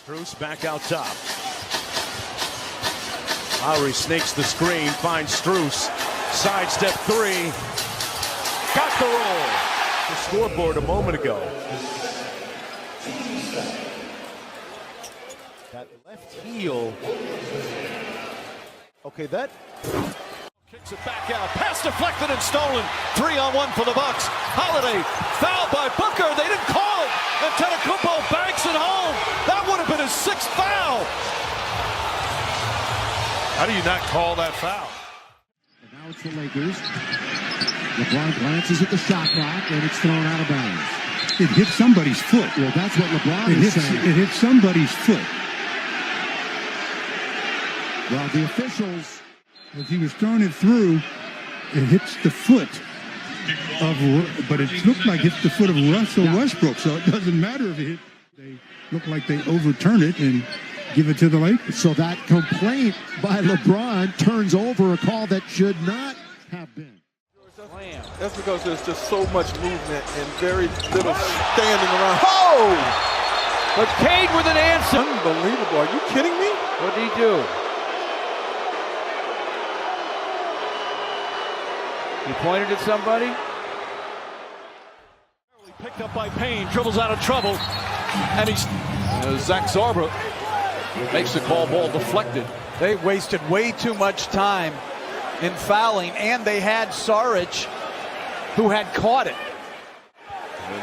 Bruce back out top. Lowry snakes the screen, finds Strus. Sidestep three. Got the roll. The scoreboard a moment ago. That left heel. Okay, that kicks it back out. Pass deflected and stolen. 3-on-1 for the Bucks. Holiday fouled by Booker. They didn't call it. And Antetokounmpo banks it home. That would have been his 6th foul. How do you not call that foul? And now it's the Lakers. LeBron glances at the shot clock, and it's thrown out of bounds. It hit somebody's foot. Well, that's what LeBron is saying. It hit somebody's foot. Well, the officials... As he was throwing it through, it hits the foot of... But it looked like it's the foot of Russell Westbrook, so it doesn't matter if it hit. They look like they overturn it and give it to the Lakers. So that complaint by LeBron turns over a call that should not have been. That's because there's just so much movement and very little standing around. Oh! But Cade with an answer. Unbelievable. Are you kidding me? What did he do? He pointed at somebody. Picked up by Payne, dribbles out of trouble, and he's Zach Zarba makes the call, ball deflected. They wasted way too much time in fouling, and they had Saric, who had caught it.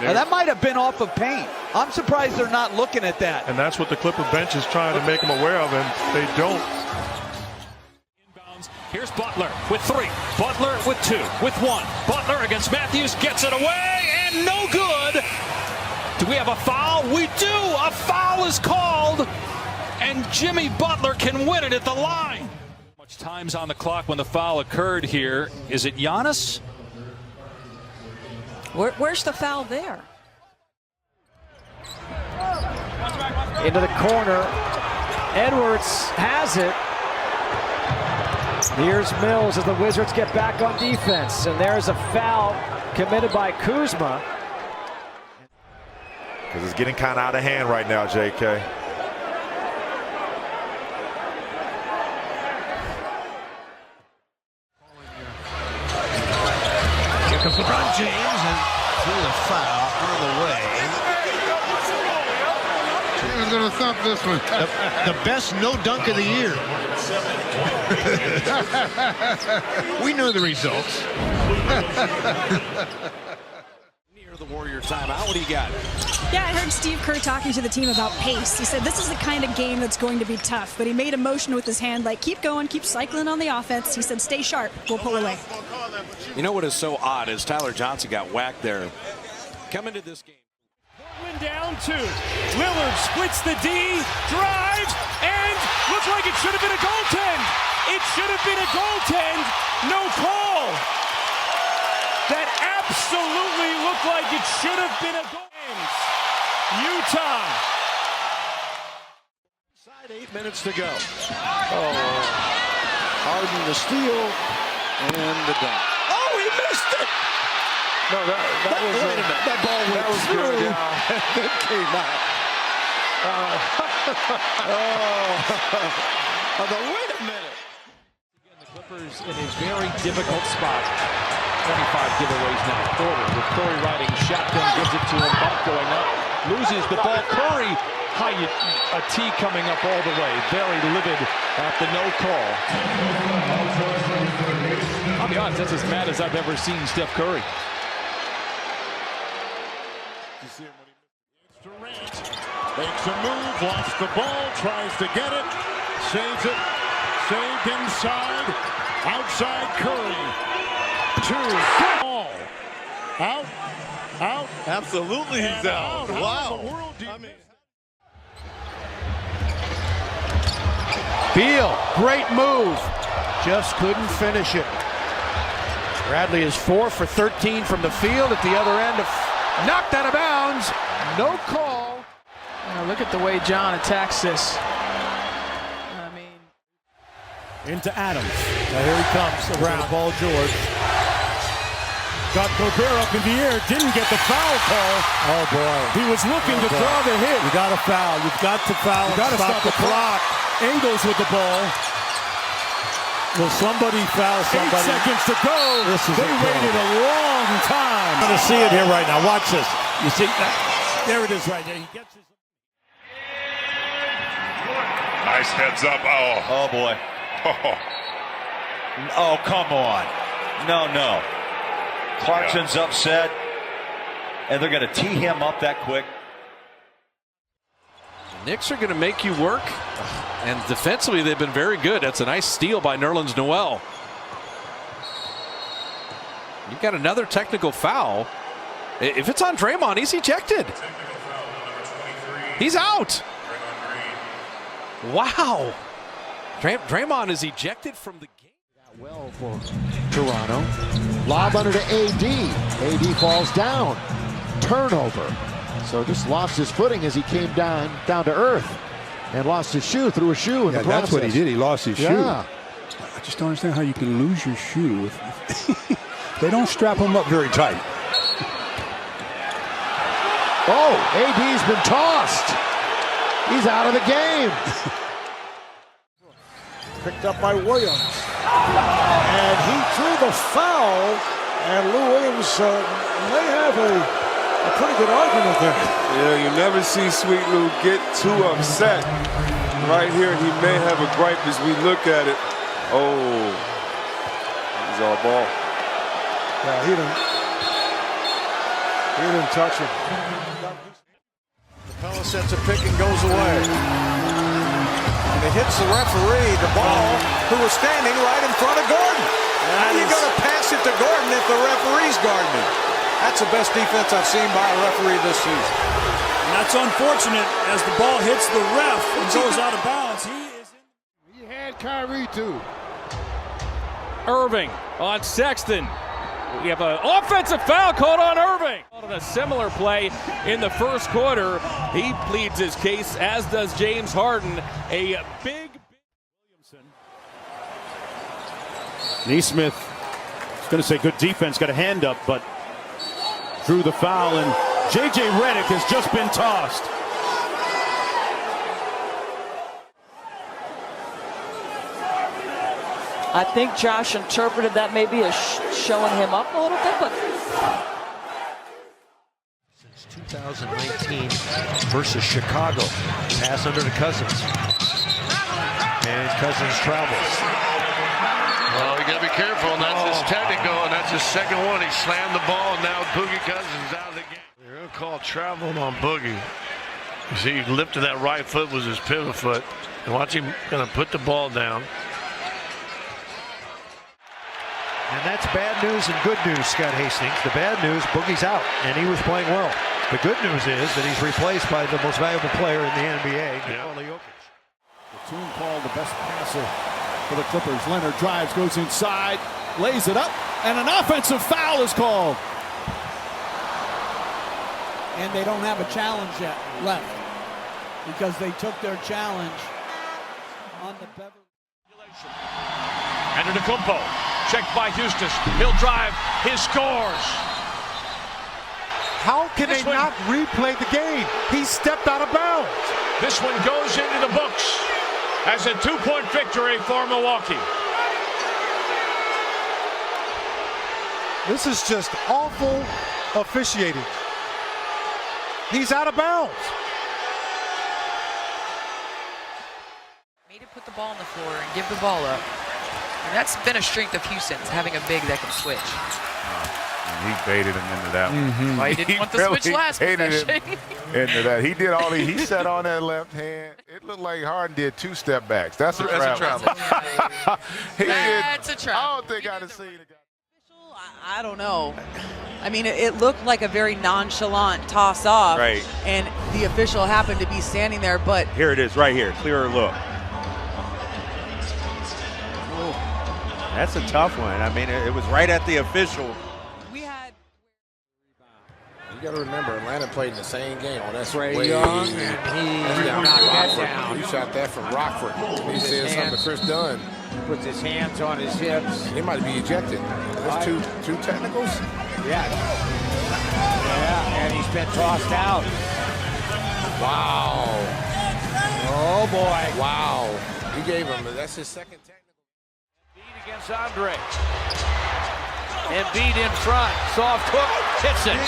Now, that might have been off of Payne. I'm surprised they're not looking at that. And that's what the Clipper bench is trying to make them aware of, and they don't. Here's Butler with 3. Butler with 2. With 1. Butler against Matthews gets it away and no good. Do we have a foul? We do. A foul is called and Jimmy Butler can win it at the line. Much time's on the clock when the foul occurred here. Is it Giannis? Where's the foul there? Into the corner. Edwards has it. Here's Mills as the Wizards get back on defense. And there's a foul committed by Kuzma. Because it's getting kind of out of hand right now, JK. Here comes LeBron James and threw the foul on the way. He's going to thump this one. The best no dunk of the year. We knew the results. Near the Warrior timeout. What do you got? Yeah, I heard Steve Kerr talking to the team about pace. He said this is the kind of game that's going to be tough, but he made a motion with his hand like keep going, keep cycling on the offense. He said stay sharp, we'll pull away. You know what is so odd is Tyler Johnson got whacked there. Coming to this game. Portland down 2. Lillard splits the D, drives, and looks like it should have been a goaltend. It should have been a goaltend. No call. That absolutely looked like it should have been a goal. Utah. Side 8 minutes to go. Oh, Harden the steal and the dunk. Oh, he missed it. No, that was wait a minute. That ball went through and then came out. Wait a minute. Again, the Clippers in a very difficult spot. 25 giveaways now. Porter with Curry riding shotgun, gives it to him. Buck going up, loses the ball. Curry, a T coming up all the way. Very livid at the no call. I'll be honest, that's as mad as I've ever seen Steph Curry. Durant makes a move, lost the ball, tries to get it, saves it, saved inside, outside Curry. 2, ball. Out. Absolutely, he's out. Wow. Beal, great move. Just couldn't finish it. Bradley is 4 for 13 from the field at the other end. Knocked out of bounds. No call. Look at the way John attacks this. Into Adams. Now here he comes around Paul George. Got Gobert up in the air, didn't get the foul call. Oh, boy. He was looking to draw the hit. You got to foul. You've got to foul. You got to stop the clock. Ingles with the ball. Will somebody foul somebody? 8 seconds to go. They waited a long time. I'm going to see it here right now. Watch this. You see that? There it is right there. He gets his... Nice heads up. Oh, boy. Oh, come on. No. Clarkson's upset, and they're going to tee him up that quick. The Knicks are going to make you work, and defensively they've been very good. That's a nice steal by Nerlens Noel. You've got another technical foul. If it's on Draymond, he's ejected. He's out. Wow. Draymond is ejected from the game. Well for Toronto. Lob under to AD. AD falls down. Turnover. So just lost his footing as he came down to earth and lost his shoe, threw a shoe in the process. That's what he did. He lost his shoe. Yeah. I just don't understand how you can lose your shoe. They don't strap him up very tight. Oh, AD's been tossed. He's out of the game. Picked up by Williams. And he threw the foul. And Lou Williams may have a pretty good argument there. Yeah, you never see Sweet Lou get too upset. Right here, he may have a gripe as we look at it. Oh, he's all ball. Yeah, he didn't touch him. Capella sets a pick and goes away. And it hits the referee, the ball, who was standing right in front of Gordon. How are you going to pass it to Gordon if the referee's guarding him? That's the best defense I've seen by a referee this season. And that's unfortunate as the ball hits the ref and goes out of bounds. He had Kyrie too. Irving on Sexton. We have an offensive foul called on Irving. On a similar play in the first quarter, he pleads his case, as does James Harden. A big Williamson. Neesmith, I was going to say good defense, got a hand up, but drew the foul, and J.J. Redick has just been tossed. I think Josh interpreted that maybe as showing him up a little bit, but... Since 2019 versus Chicago. Pass under to Cousins. And Cousins travels. Well, you got to be careful, and that's his technical, and that's his second one. He slammed the ball, and now Boogie Cousins out of the game. They're going to call traveling on Boogie. You see, he lifted that right foot, was his pivot foot. And watch him going to put the ball down. And that's bad news and good news, Scott Hastings. The bad news, Boogie's out, and he was playing well. The good news is that he's replaced by the most valuable player in the NBA, Nikola Jokic. Batum called the best passer for the Clippers. Leonard drives, goes inside, lays it up, and an offensive foul is called. And they don't have a challenge yet left because they took their challenge on the Beverly. Antetokounmpo, checked by Houston. He'll drive, his scores. How can they not replay the game? He stepped out of bounds. This one goes into the books as a 2-point victory for Milwaukee. This is just awful officiating. He's out of bounds. Made it put the ball on the floor and give the ball up. And that's been a strength of Houston's, having a big that can switch. He baited him into that one. Well, he didn't want the switch last possession. Into that. He did all he sat on that left hand. It looked like Harden did 2 step backs. That's a travel. That's a travel. I don't think I'd have seen it. I don't know. I mean, it looked like a very nonchalant toss off. Right. And the official happened to be standing there, but... Here it is right here. Clearer look. That's a tough one. I mean, it was right at the official. We had... You got to remember, Atlanta played in the same game. Oh, that's Trae way Young, easy. and he Down knocked to that Rockford. down. He shot that from Rockford. He said something to Chris Dunn. Puts his hands on his hips. He might be ejected. There's two technicals. Yeah. Yeah, and he's been tossed out. Wow. Oh, boy. Wow. He gave him, that's his second technical. Embiid against Andre. Embiid in front. Soft hook. Hits it.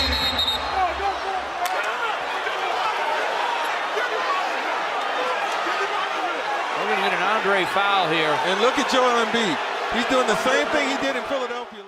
We're going to get an Andre foul here. And look at Joel Embiid. He's doing the same thing he did in Philadelphia.